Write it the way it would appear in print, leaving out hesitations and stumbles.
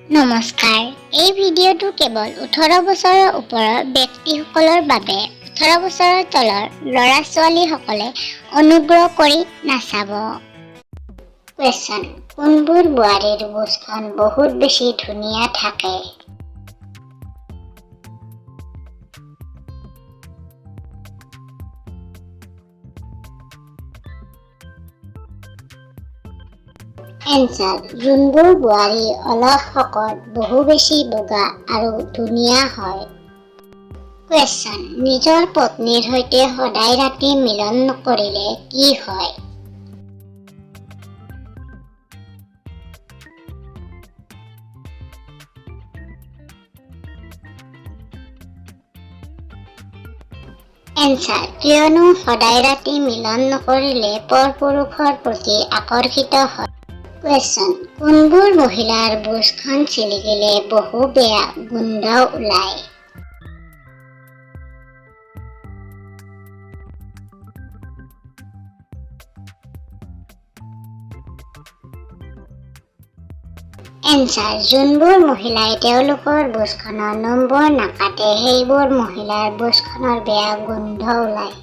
নমস্কাৰ, এই ভিডিঅ'টো কেৱল 18 বছৰৰ ওপৰৰ ব্যক্তিসকলৰ বাবে। 18 বছৰৰ তলৰ ল'ৰা-ছোৱালীসকলে অনুগ্ৰহ কৰি নাচাব। কুৱেশ্যন: কোনবোৰ বোৱাৰীৰ বুচখন বহুত বেছি ধুনীয়া থাকে? এনচাৰ: যোনবোৰ বোৱাৰী অলপ শকত, বহু বেছি বগা আৰু ধুনীয়া হয়। কুৱেশ্যন: নিজৰ পত্নীৰ সৈতে সদায় ৰাতি মিলন নকৰিলে কি হয়? এনচাৰ: কিয়নো সদায় ৰাতি মিলন নকৰিলে পৰপুৰুষৰ প্ৰতি আকৰ্ষিত হয়। কুৱেশ্যন: কোনবোৰ মহিলাৰ বুচখন ছিলিকিলে বহু বেয়া গোন্ধ ওলায়? এনচাৰ: যোনবোৰ মহিলাই তেওঁলোকৰ বুচখনৰ নম্বৰ নাকাটে সেইবোৰ মহিলাৰ বুচখনৰ বেয়া গোন্ধ ওলায়।